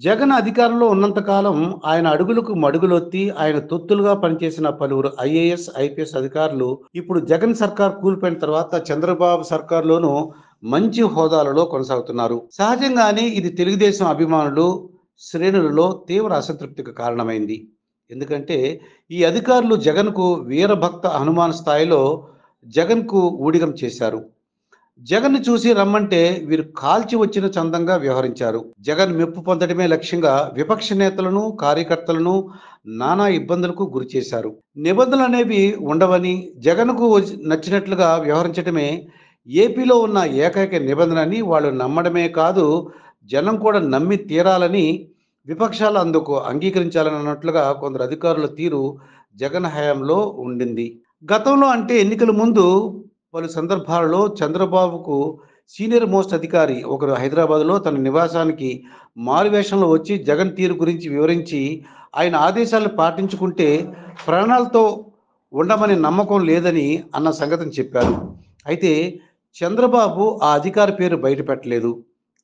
జగన్ అధికారంలో ఉన్నంత కాలం ఆయన అడుగులకు మడుగులొత్తి ఆయన తొత్తులుగా పనిచేసిన పలువురు ఐఏఎస్, ఐపీఎస్ అధికారులు ఇప్పుడు జగన్ సర్కార్ కూలిపోయిన తర్వాత చంద్రబాబు సర్కార్‌లోనూ మంచి హోదాలలో కొనసాగుతున్నారు. సహజంగానే ఇది తెలుగుదేశం అభిమానులు, శ్రేణులలో తీవ్ర అసంతృప్తికి కారణమైంది. ఎందుకంటే ఈ అధికారులు జగన్‌కు వీరభక్త హనుమాన్ స్థాయిలో జగన్‌కు ఊడిగం చేశారు. జగన్‌ని చూసి రమ్మంటే వీరు కాల్చి వచ్చిన చందంగా వ్యవహరించారు. జగన్ మెప్పు పొందడమే లక్ష్యంగా విపక్ష నేతలను, కార్యకర్తలను నానా ఇబ్బందులకు గురిచేశారు. నిబంధనలనేవి ఉండవని, జగన్‌కు నచ్చినట్లుగా వ్యవహరించడమే ఏపీలో ఉన్న ఏకైక నిబంధన అని వాళ్ళు నమ్మడమే కాదు, జనం కూడా నమ్మి తీరాలని విపక్షాలు అందుకు అంగీకరించాలని అన్నట్లుగా కొందరు అధికారుల తీరు జగన్ హయాంలో ఉండింది. గతంలో అంటే ఎన్నికల ముందు పలు సందర్భాలలో చంద్రబాబుకు సీనియర్ మోస్ట్ అధికారి ఒకరు హైదరాబాద్‌లో తన నివాసానికి మారువేషంలో వచ్చి జగన్ తీరు గురించి వివరించి, ఆయన ఆదేశాలను పాటించుకుంటే ప్రాణాలతో ఉండమని నమ్మకం లేదని అన్న సంగతిని చెప్పారు. అయితే చంద్రబాబు ఆ అధికారి పేరు బయట పెట్టలేదు.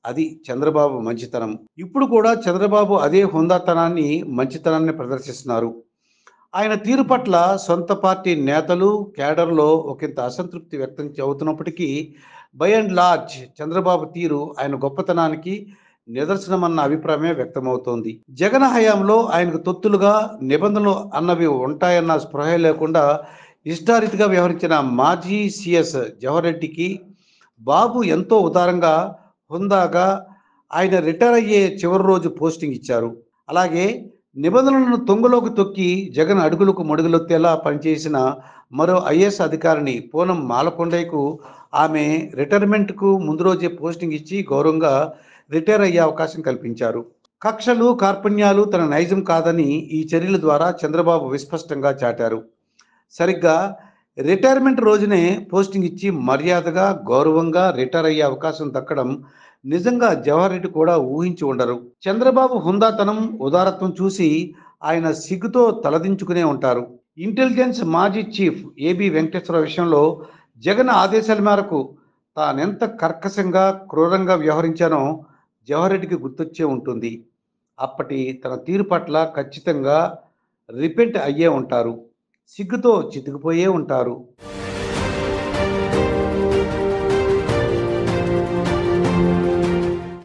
అది చంద్రబాబు మంచితనం. ఇప్పుడు కూడా చంద్రబాబు అదే హుందాతనాన్ని, మంచితనాన్ని ప్రదర్శిస్తున్నారు. ఆయన తీరు పట్ల సొంత పార్టీ నేతలు, కేడర్‌లో ఒకంత అసంతృప్తి వ్యక్తం అవుతున్నప్పటికీ, బై అండ్ లార్జ్ చంద్రబాబు తీరు ఆయన గొప్పతనానికి నిదర్శనమన్న అభిప్రాయమే వ్యక్తమవుతోంది. జగన్ హయాంలో ఆయనకు తొత్తులుగా నిబంధనలు అన్నవి ఉంటాయన్న స్పృహే లేకుండా ఇష్టారీతిగా వ్యవహరించిన మాజీ సీఎస్ జవహర్ రెడ్డికి బాబు ఎంతో ఉదారంగా, హుందాగా ఆయన రిటైర్ అయ్యే చివరి రోజు పోస్టింగ్ ఇచ్చారు. అలాగే నిబంధనలను తొంగలోకి తొక్కి జగన్ అడుగులకు మడుగులొత్తేలా పనిచేసిన మరో ఐఏఎస్ అధికారిని పూనం మాలకొండయ్యకు ఆమె రిటైర్మెంట్‌కు ముందు రోజే పోస్టింగ్ ఇచ్చి గౌరవంగా రిటైర్ అయ్యే అవకాశం కల్పించారు. కక్షలు, కార్పణ్యాలు తన నైజం కాదని ఈ చర్యల ద్వారా చంద్రబాబు విస్పష్టంగా చాటారు. సరిగ్గా రిటైర్మెంట్ రోజునే పోస్టింగ్ ఇచ్చి మర్యాదగా, గౌరవంగా రిటైర్ అయ్యే అవకాశం దక్కడం నిజంగా జవహర్ రెడ్డి కూడా ఊహించి ఉండరు. చంద్రబాబు హుందాతనం, ఉదారత్వం చూసి ఆయన సిగ్గుతో తలదించుకునే ఉంటారు. ఇంటెలిజెన్స్ మాజీ చీఫ్ ఏబీ వెంకటేశ్వర విషయంలో జగన్ ఆదేశాల మేరకు తానెంత కర్కశంగా, క్రూరంగా వ్యవహరించానో జవహర్ రెడ్డికి గుర్తొచ్చే ఉంటుంది. అప్పటి తన తీరు పట్ల ఖచ్చితంగా రిపెంట్ అయ్యే ఉంటారు. సిగ్గుతో చితికిపోయే ఉంటారు.